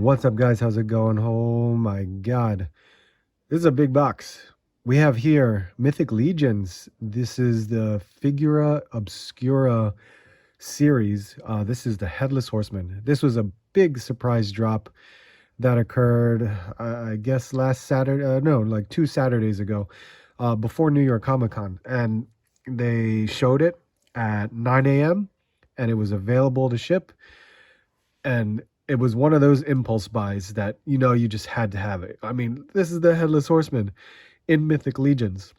What's up, guys? How's it going? Oh my god. This is a big box. We have here Mythic Legions. This is the Figura Obscura series. This is the Headless Horseman. This was a big surprise drop that occurred, I guess, last Saturday. No, like 2 Saturdays ago, before New York Comic Con. And they showed it at 9 a.m. and it was available to ship. And it was one of those impulse buys that you just had to have it. I mean, this is the Headless Horseman in Mythic Legions.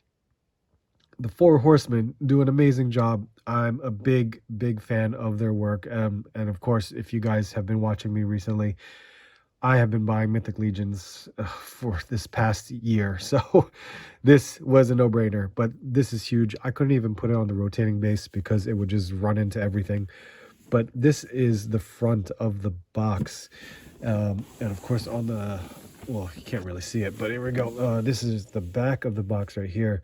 The four horsemen do an amazing job. I'm a big fan of their work, and of course, if you guys have been watching me recently, I have been buying Mythic Legions for this past year, so this was a no-brainer. But this is huge. I couldn't even put it on the rotating base because it would just run into everything. But this is the front of the box, and of course on the, well, you can't really see it, but here we go. This is the back of the box right here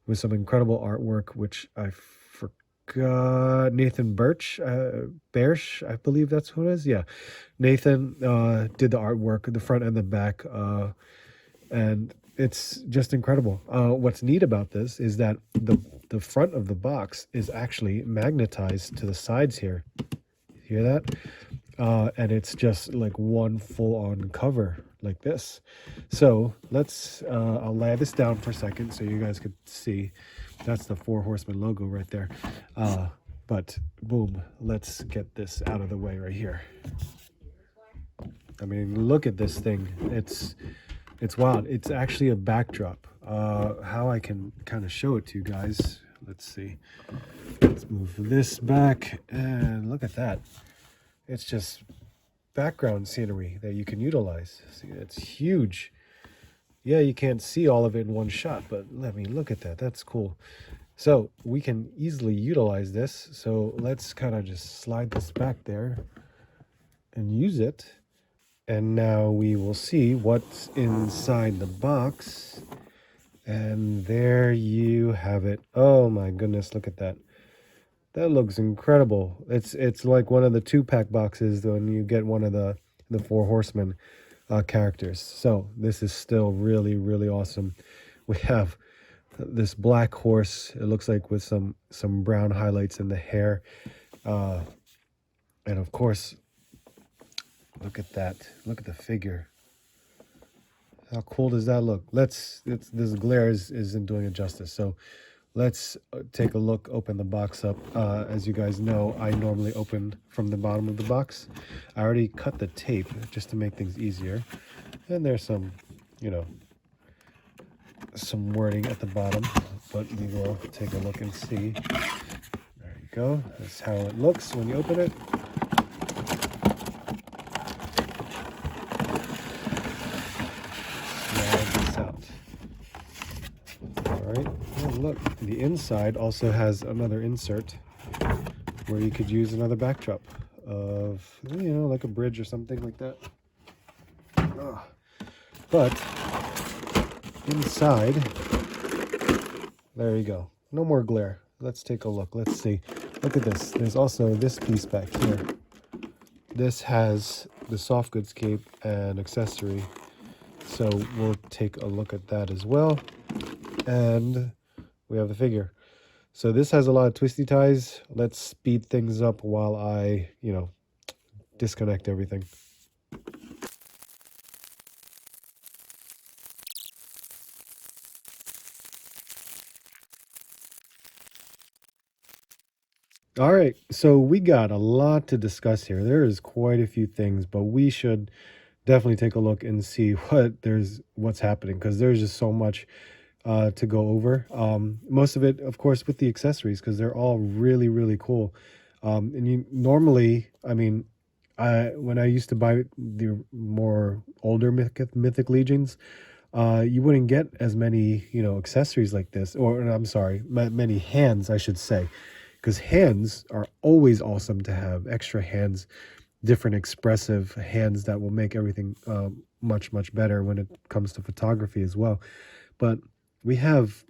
with some incredible artwork, which I forgot. Nathan Birch, I believe that's who it is. Yeah, Nathan did the artwork, the front and the back, and it's just incredible. What's neat about this is that the front of the box is actually magnetized to the sides here. Hear that? And it's just like one full-on cover like this. So let's I'll lay this down for a second so you guys could see. That's the Four Horsemen logo right there. But boom, let's get this out of the way right here. I mean, look at this thing. It's wild. It's actually a backdrop. How I can kind of show it to you guys. Let's see. Let's move this back and look at that. It's just background scenery that you can utilize. See, it's huge. Yeah, you can't see all of it in one shot, but let me look at that. That's cool. So we can easily utilize this. So let's kind of just slide this back there and use it. And now we will see what's inside the box. And there you have it. Oh my goodness, look at that. That looks incredible. It's like one of the 2-pack boxes when you get one of the Four Horsemen characters. So this is still really awesome. We have this black horse, it looks like, with some brown highlights in the hair. And of course, look at that. Look at the figure. How cool does that look? This glare isn't doing it justice. So let's take a look, open the box up. As you guys know, I normally open from the bottom of the box. I already cut the tape just to make things easier. And there's some, some wording at the bottom, but we will take a look and see. There you go. That's how it looks when you open it. Look, the inside also has another insert where you could use another backdrop of, like a bridge or something like that. But inside, there you go. No more glare. Let's take a look. Let's see. Look at this. There's also this piece back here. This has the soft goods cape and accessory. So we'll take a look at that as well. And we have the figure. So this has a lot of twisty ties. Let's speed things up while I, disconnect everything. All right, so we got a lot to discuss here. There is quite a few things, but we should definitely take a look and see what's happening, because there's just so much to go over. Most of it, of course, with the accessories, because they're all really cool. And you normally, I mean, when I used to buy the more older Mythic Legions, you wouldn't get as many, accessories like this, or I'm sorry, many hands, I should say, because hands are always awesome to have. Extra hands, different expressive hands that will make everything much better when it comes to photography as well. But we have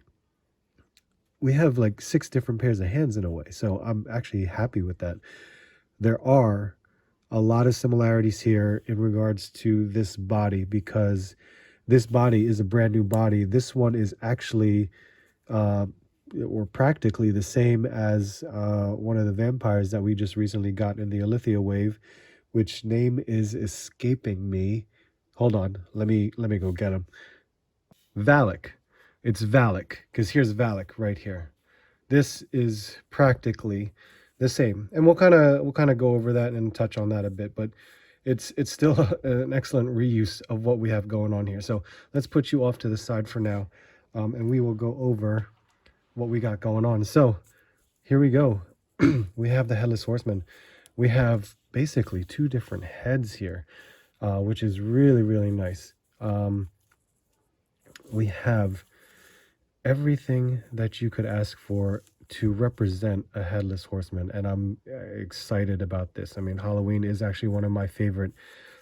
like 6 different pairs of hands in a way, so I'm actually happy with that. There are a lot of similarities here in regards to this body, because this body is a brand new body. This one is actually or practically the same as one of the vampires that we just recently got in the Alithia wave, which name is escaping me. Hold on, let me go get him. Valak. It's Valak, because here's Valak right here. This is practically the same, and we'll kind of go over that and touch on that a bit, but it's still an excellent reuse of what we have going on here. So let's put you off to the side for now, and we will go over what we got going on. So here we go. We have the Headless Horseman. We have basically two different heads here, which is really, really nice. We have everything that you could ask for to represent a Headless Horseman, and I'm excited about this. I mean, Halloween is actually one of my favorite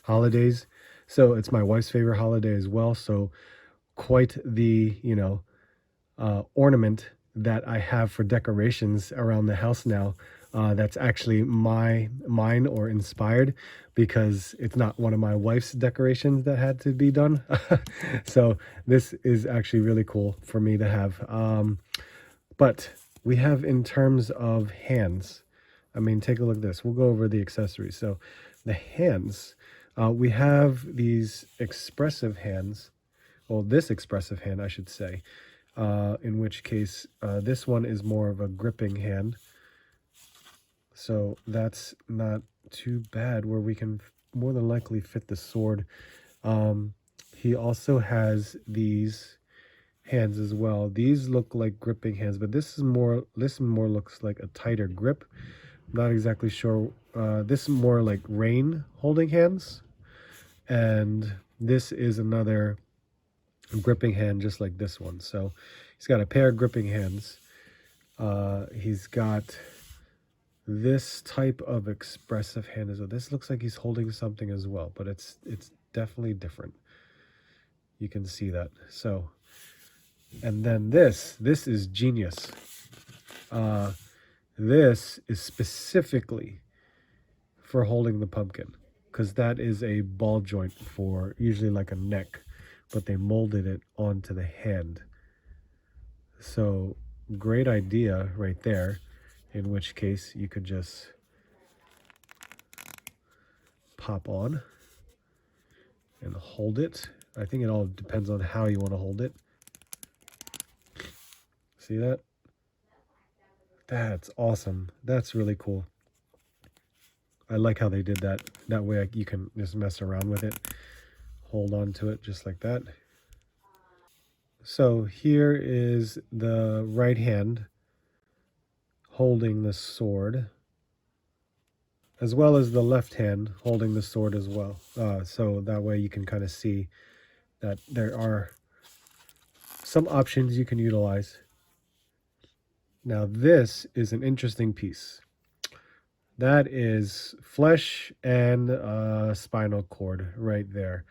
holidays, so it's my wife's favorite holiday as well. So quite the, ornament that I have for decorations around the house now. That's actually mine or inspired, because it's not one of my wife's decorations that had to be done. So this is actually really cool for me to have. But we have, in terms of hands, I mean, take a look at this. We'll go over the accessories. So the hands, we have these expressive hands. Well, this expressive hand, I should say. In which case, this one is more of a gripping hand. So that's not too bad, where we can more than likely fit the sword. He also has these hands as well. These look like gripping hands, but this more looks like a tighter grip. I'm not exactly sure. This is more like rain holding hands, and this is another gripping hand just like this one. So he's got a pair of gripping hands. He's got this type of expressive hand as well. This looks like he's holding something as well, but it's definitely different. You can see that. So, and then this is genius. This is specifically for holding the pumpkin, because that is a ball joint for usually like a neck, but they molded it onto the hand. So great idea right there, in which case you could just pop on and hold it. I think it all depends on how you want to hold it. See that? That's awesome. That's really cool. I like how they did that. That way you can just mess around with it. Hold on to it just like that. So here is the right hand holding the sword, as well as the left hand holding the sword as well. So that way you can kind of see that there are some options you can utilize. Now this is an interesting piece. That is flesh and spinal cord right there.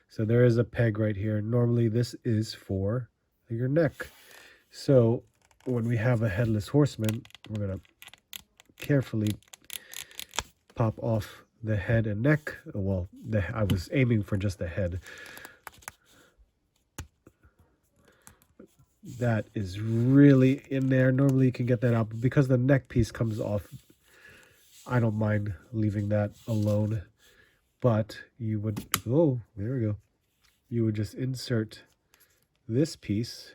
So there is a peg right here. Normally this is for your neck. So when we have a Headless Horseman, we're going to carefully pop off the head and neck. Well, I was aiming for just the head. That is really in there. Normally you can get that out, but because the neck piece comes off, I don't mind leaving that alone. But you would, oh, there we go. You would just insert this piece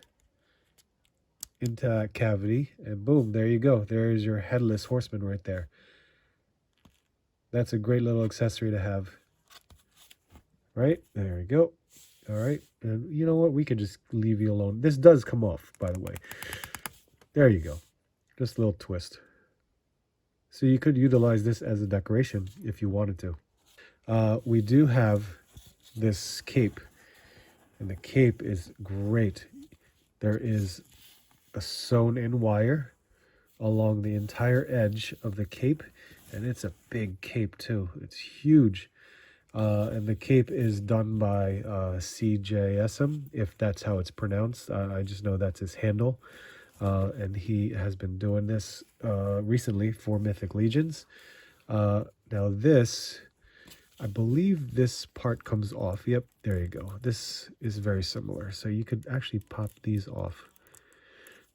into that cavity, and boom, there you go. There is your Headless Horseman right there. That's a great little accessory to have. Right? There we go. All right. And you know what? We could just leave you alone. This does come off, by the way. There you go. Just a little twist. So you could utilize this as a decoration if you wanted to. We do have this cape, and the cape is great. There is a sewn-in wire along the entire edge of the cape, and it's a big cape too. It's huge. And the cape is done by CJSM, if that's how it's pronounced. I just know that's his handle. And he has been doing this recently for Mythic Legions. Now this I believe this part comes off. Yep, there you go. This is very similar. So you could actually pop these off.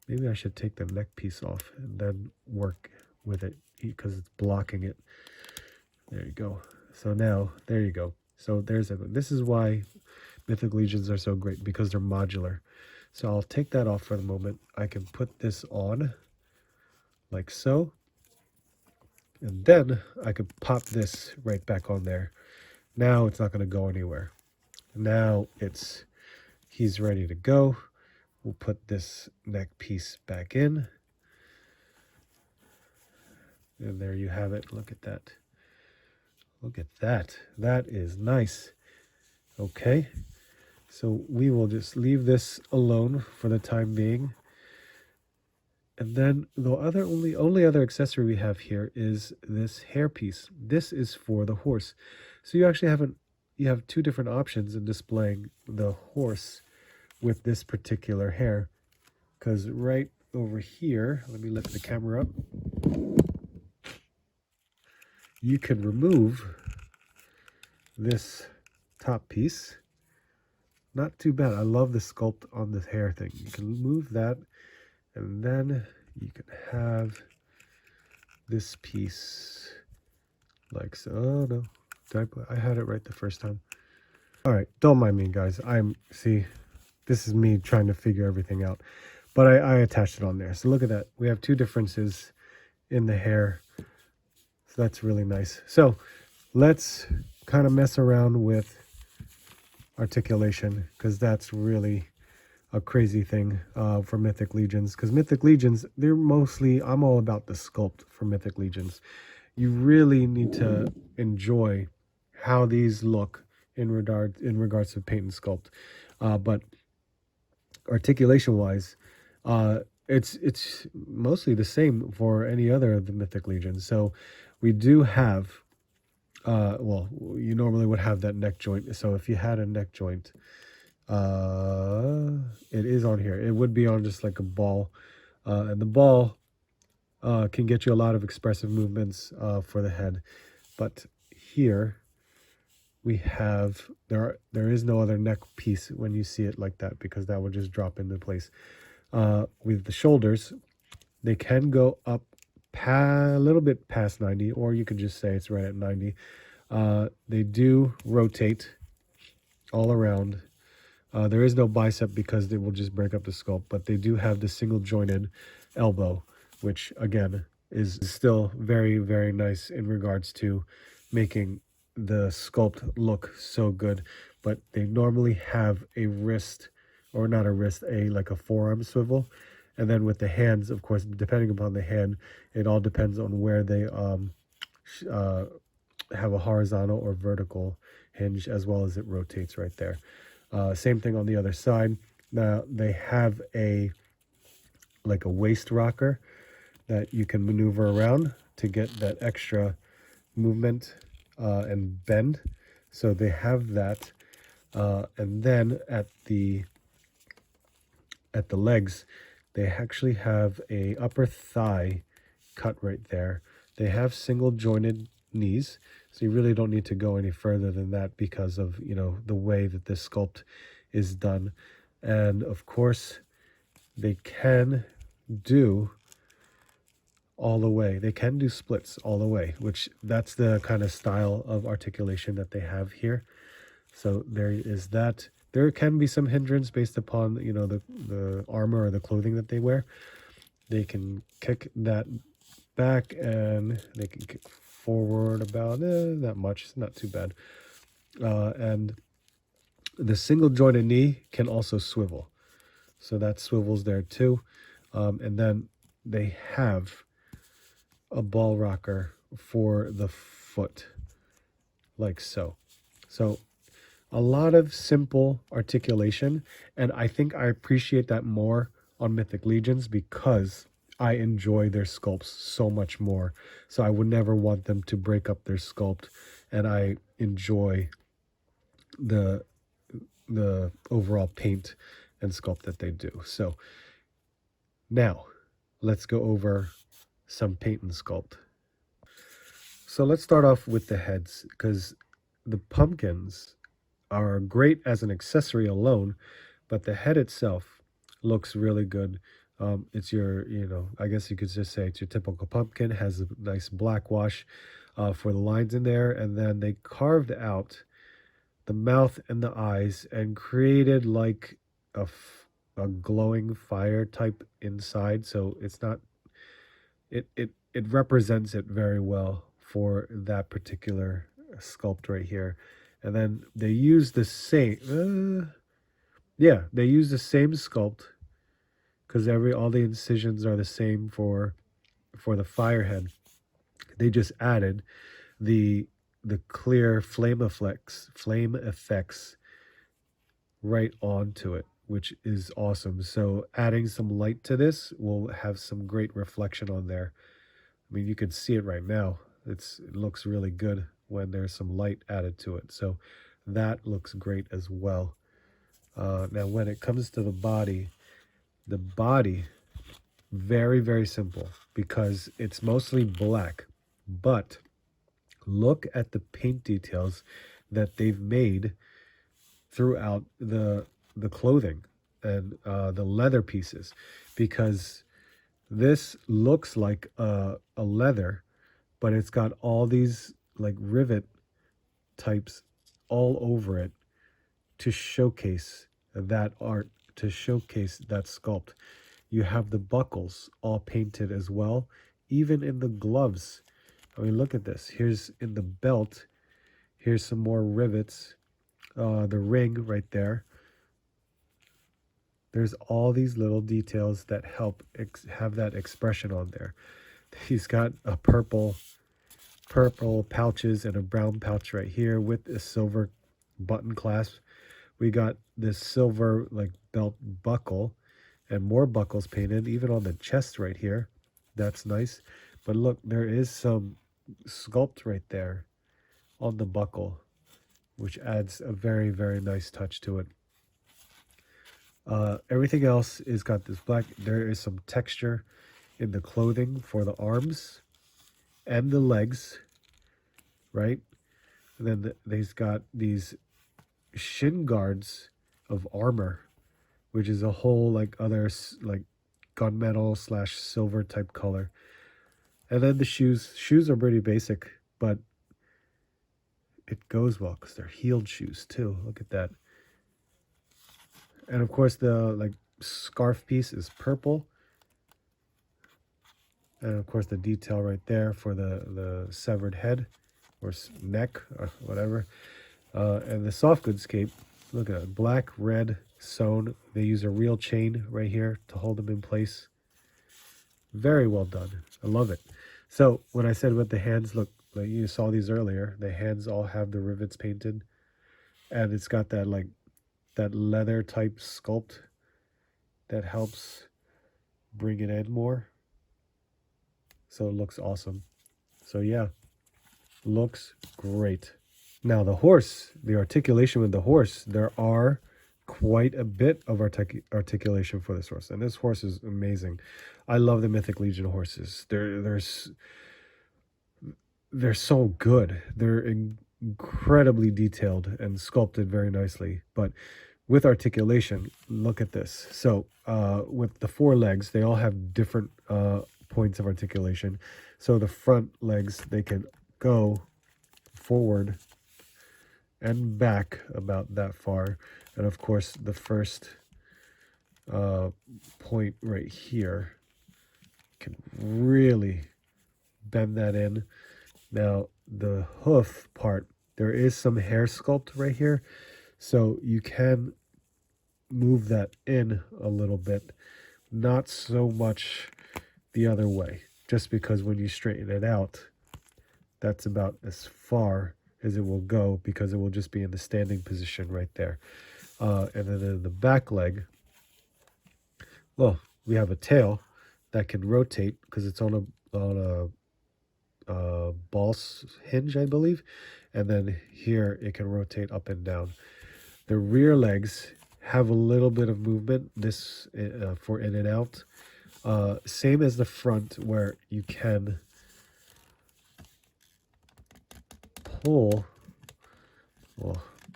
Maybe I should take the neck piece off and then work with it because it's blocking it. There you go. So now, there you go. So this is why Mythic Legions are so great, because they're modular. So I'll take that off for the moment. I can put this on like so. And then I could pop this right back on there. Now it's not going to go anywhere. Now he's ready to go. We'll put this neck piece back in. And there you have it. Look at that. Look at that. That is nice. Okay. So we will just leave this alone for the time being. And then the only other accessory we have here is this hair piece. This is for the horse. So you actually have two different options in displaying the horse with this particular hair. Because right over here, let me lift the camera up. You can remove this top piece. Not too bad. I love the sculpt on this hair thing. You can remove that, and then you can have this piece like so. Oh no, I had it right the first time. All right, don't mind me, guys. See, this is me trying to figure everything out, but I attached it on there. So look at that. We have two differences in the hair. So that's really nice. So let's kind of mess around with articulation, because that's really a crazy thing for Mythic Legions. Because Mythic Legions, they're mostly, I'm all about the sculpt for Mythic Legions. You really need to enjoy how these look in regards to paint and sculpt. But articulation wise, it's mostly the same for any other of the Mythic Legions. So we do have well, you normally would have that neck joint. So if you had a neck joint, it is on here. It would be on just like a ball, and the ball can get you a lot of expressive movements for the head. But here we have there is no other neck piece when you see it like that, because that would just drop into place. With the shoulders, they can go up a little bit past 90, or you could just say it's right at 90. They do rotate all around. There is no bicep because they will just break up the sculpt, but they do have the single jointed elbow, which again is still very, very nice in regards to making the sculpt look so good. But they normally have a wrist, or not a wrist, like a forearm swivel. And then with the hands, of course, depending upon the hand, it all depends on where they have a horizontal or vertical hinge, as well as it rotates right there. Same thing on the other side. Now they have like a waist rocker that you can maneuver around to get that extra movement and bend. So they have that. And then at the legs, they actually have a upper thigh cut right there. They have single jointed knees, so you really don't need to go any further than that because of, you know, the way that this sculpt is done. And of course, they can do all the way. They can do splits all the way, which that's the kind of style of articulation that they have here. So there is that. There can be some hindrance based upon, you know, the armor or the clothing that they wear. They can kick that back, and they can kick forward about that much. It's not too bad. And the single jointed knee can also swivel. So that swivels there too. And then they have a ball rocker for the foot, like so. So a lot of simple articulation, and I think I appreciate that more on Mythic Legions because I enjoy their sculpts so much more. So I would never want them to break up their sculpt, and I enjoy the overall paint and sculpt that they do. So now let's go over some paint and sculpt. So let's start off with the heads, because the pumpkins are great as an accessory alone, but the head itself looks really good. It's your, I guess you could just say it's your typical pumpkin, has a nice black wash for the lines in there, and then they carved out the mouth and the eyes and created like a glowing fire type inside. So it's not, it represents it very well for that particular sculpt right here. And then they use the same, yeah, they use the same sculpt because all the incisions are the same for the firehead. They just added the clear flame effects right onto it, which is awesome. So adding some light to this will have some great reflection on there. I mean, you can see it right now. It looks really good when there's some light added to it. So that looks great as well. Now, when it comes to the body, very, very simple because it's mostly black. But look at the paint details that they've made throughout the clothing and the leather pieces, because this looks like a leather, but it's got all these like rivet types all over it to showcase that art, to showcase that sculpt. You have the buckles all painted as well, even in the gloves. I mean, look at this. Here's in the belt. Here's some more rivets. The ring right there. There's all these little details that help have that expression on there. He's got a purple pouches and a brown pouch right here with a silver button clasp. We got this silver like belt buckle and more buckles painted even on the chest right here. That's nice. But look, there is some sculpt right there on the buckle, which adds a very, very nice touch to it. Everything else is got this black. There is some texture in the clothing for the arms and the legs, right? And then they've got these shin guards of armor, which is a whole like other like gunmetal / silver type color. And then the shoes are pretty basic, but it goes well because they're heeled shoes too. Look at that. And of course the like scarf piece is purple. And of course the detail right there for the severed head or neck or whatever. And the soft goods cape, look at it, black, red, sewn. They use a real chain right here to hold them in place. Very well done. I love it. So when I said with the hands, look, like you saw these earlier, the hands all have the rivets painted. And it's got that like that leather type sculpt that helps bring it in more. So it looks awesome. So yeah, looks great. Now the horse, the articulation with the horse, there are quite a bit of articulation for this horse. And this horse is amazing. I love the Mythic Legion horses. They're so good. They're incredibly detailed and sculpted very nicely. But with articulation, look at this. So with the four legs, they all have different points of articulation. So the front legs, they can go forward and back about that far. And of course, the first point right here can really bend that in. Now, the hoof part, there is some hair sculpt right here. So you can move that in a little bit, not so much the other way, just because when you straighten it out, that's about as far as it will go because it will just be in the standing position right there. And then in the back leg, well, we have a tail that can rotate because it's on a ball hinge, I believe. And then here it can rotate up and down. The rear legs have a little bit of movement, this for in and out. Same as the front where you can pull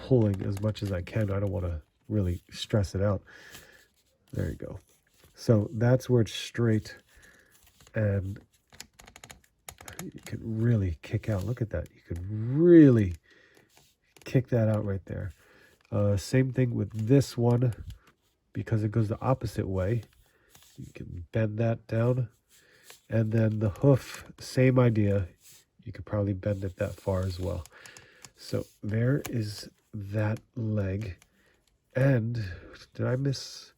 pulling as much as I can. I don't want to really stress it out. There you go. So that's where it's straight, and you can really kick out. Look at that. You could really kick that out right there. Same thing with this one, because it goes the opposite way. You can bend that down. And then the hoof, same idea. You could probably bend it that far as well. So there is that leg. And did I miss?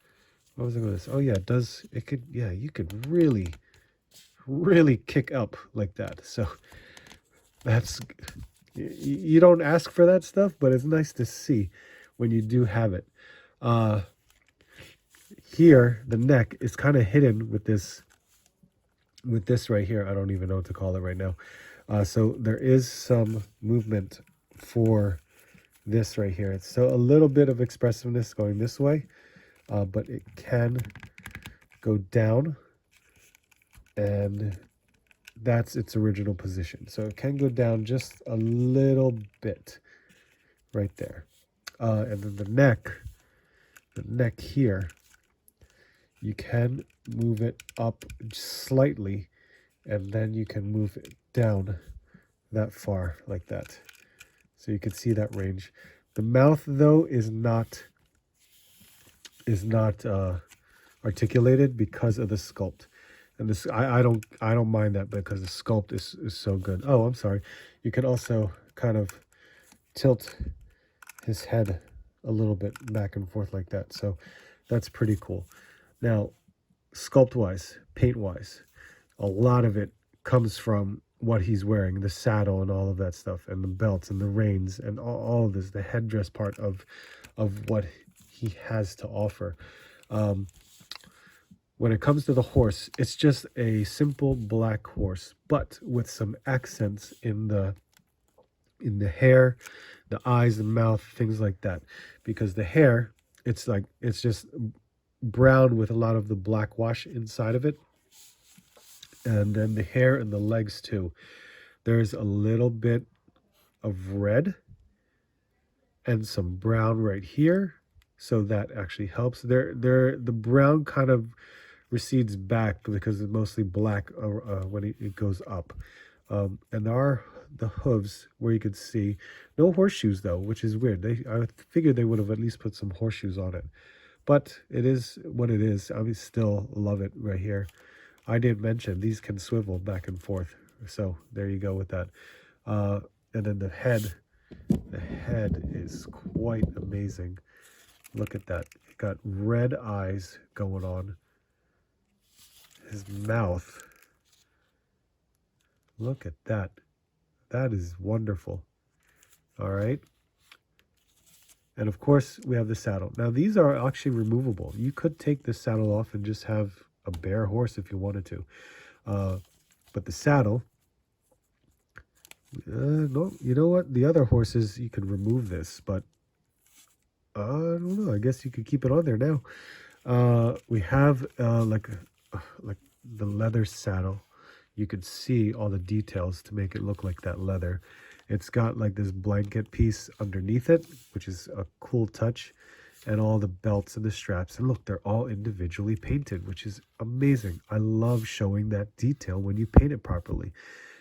What was I going to say? Oh yeah, it does. It could. Yeah, you could really, really kick up like that. So that's, you don't ask for that stuff, but it's nice to see when you do have it. Here, the neck is kind of hidden with this right here. I don't even know what to call it right now. So there is some movement for this right here. It's so a little bit of expressiveness going this way, but it can go down, and that's its original position. So it can go down just a little bit right there. And then the neck here, you can move it up slightly, and then you can move it down that far like that. So you can see that range. The mouth though is not articulated because of the sculpt. And this, I don't mind that because the sculpt is so good. Oh, I'm sorry. You can also kind of tilt his head a little bit back and forth like that. So that's pretty cool. Now, sculpt wise, paint wise, a lot of it comes from what he's wearing, the saddle and all of that stuff, and the belts and the reins and all of this, the headdress part of what he has to offer. When it comes to the horse, it's just a simple black horse, but with some accents in the hair, the eyes, the mouth, things like that. Because the hair, it's just brown with a lot of the black wash inside of it. And then the hair and the legs too. There's a little bit of red and some brown right here. So that actually helps. The brown kind of recedes back because it's mostly black when it goes up. And there are the hooves where you could see no horseshoes though, which is weird. I figured they would have at least put some horseshoes on it, but it is what it is. I still love it right here. I did mention these can swivel back and forth, so there you go with that. And then the head is quite amazing. Look at that. It got red eyes going on. His mouth. Look at that. That is wonderful. All right. And of course, we have the saddle. Now, these are actually removable. You could take the saddle off and just have a bare horse if you wanted to. But the saddle, no, you know what? The other horses, you could remove this, but I don't know. I guess you could keep it on there now. We have like the leather saddle. You could see all the details to make it look like that leather. It's got like this blanket piece underneath it, which is a cool touch, and all the belts and the straps. And look, they're all individually painted, which is amazing. I love showing that detail when you paint it properly.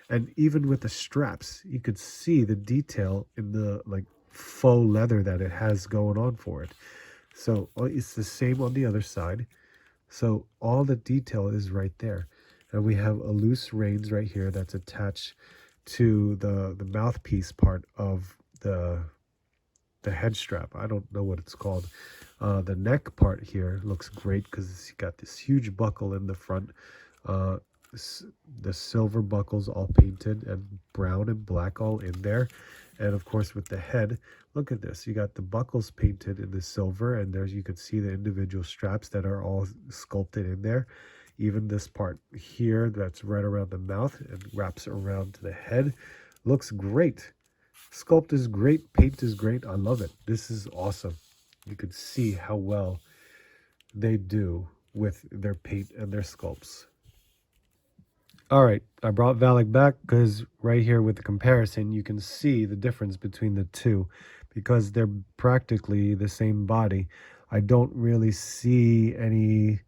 And even with the straps, you could see the detail in the like faux leather that it has going on for it. So it's the same on the other side. So all the detail is right there. And we have a loose reins right here that's attached to the mouthpiece part of the head strap. I don't know what it's called. The neck part here looks great because it's got this huge buckle in the front. The silver buckles all painted and brown and black all in there. And of course with the head, look at this. You got the buckles painted in the silver, and there's, you can see the individual straps that are all sculpted in there. Even this part here that's right around the mouth and wraps around to the head looks great. Sculpt is great. Paint is great. I love it. This is awesome. You can see how well they do with their paint and their sculpts. All right, I brought Valak back because right here with the comparison, you can see the difference between the two, because they're practically the same body. I don't really see any,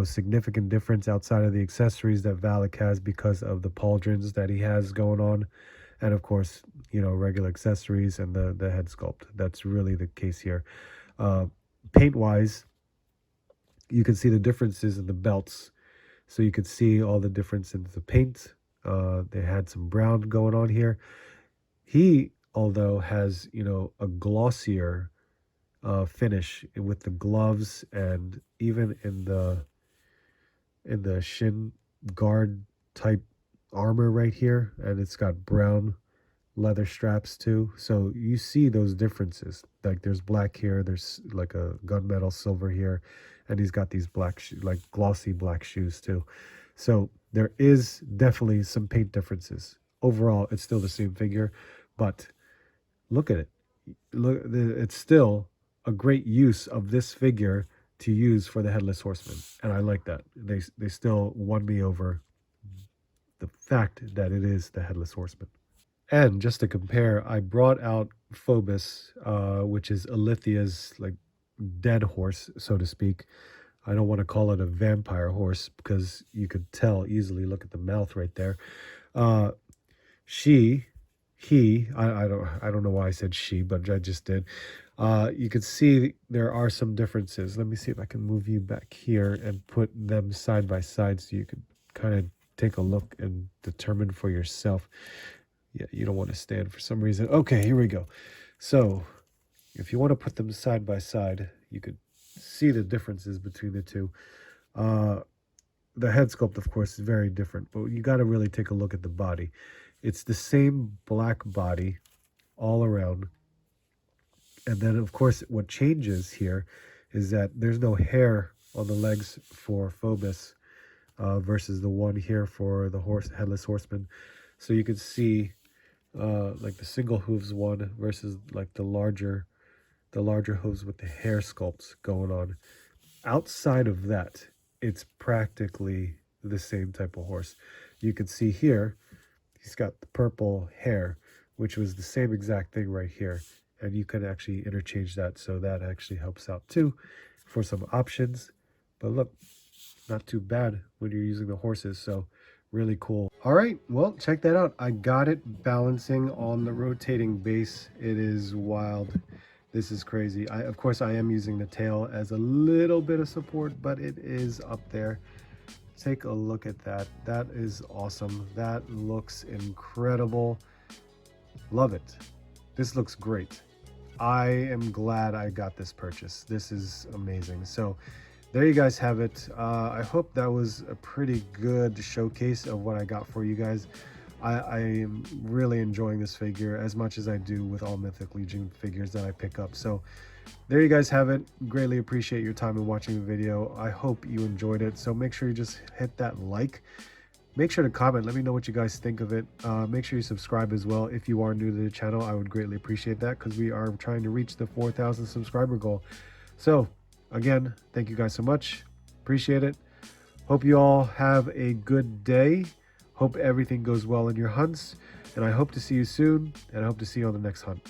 significant difference outside of the accessories that Valak has because of the pauldrons that he has going on. And of course, regular accessories and the head sculpt. That's really the case here. Paint wise, you can see the differences in the belts. So you could see all the difference in the paint. They had some brown going on here. He, although, has, a glossier finish with the gloves, and even in the shin guard type armor right here, and it's got brown leather straps too. So you see those differences. Like there's black here, there's like a gunmetal silver here, and he's got these black like glossy black shoes too. So there is definitely some paint differences. Overall, it's still the same figure, but look at it. Look, it's still a great use of this figure to use for the Headless Horseman, and I like that. They still won me over the fact that it is the Headless Horseman. And just to compare, I brought out Phobos, which is Alethea's like dead horse, so to speak. I don't want to call it a vampire horse because you could tell easily. Look at the mouth right there. I don't know why I said she, but I just did. You can see there are some differences. Let me see if I can move you back here and put them side by side so you can kind of take a look and determine for yourself. Yeah, you don't want to stand for some reason. Okay, here we go. So if you want to put them side by side, you could see the differences between the two. The head sculpt, of course, is very different, but you got to really take a look at the body. It's the same black body all around. And then, of course, what changes here is that there's no hair on the legs for Phobos versus the one here for the Headless Horseman. So you can see like the single hooves one versus like the larger hooves with the hair sculpts going on. Outside of that, it's practically the same type of horse. You can see here, he's got the purple hair, which was the same exact thing right here. And you can actually interchange that, so that actually helps out too for some options. But look, not too bad when you're using the horses, so really cool. All right, well, check that out. I got it balancing on the rotating base. It is wild. This is crazy. Of course, I am using the tail as a little bit of support, but it is up there. Take a look at that. That is awesome. That looks incredible. Love it. This looks great. I am glad I got this purchase. This is amazing. So there you guys have it. I hope that was a pretty good showcase of what I got for you guys. I am really enjoying this figure as much as I do with all Mythic Legion figures that I pick up. So there you guys have it. Greatly appreciate your time in watching the video. I hope you enjoyed it. So make sure you just hit that like. Make sure to comment. Let me know what you guys think of it. Make sure you subscribe as well. If you are new to the channel, I would greatly appreciate that because we are trying to reach the 4,000 subscriber goal. So again, thank you guys so much. Appreciate it. Hope you all have a good day. Hope everything goes well in your hunts. And I hope to see you soon. And I hope to see you on the next hunt.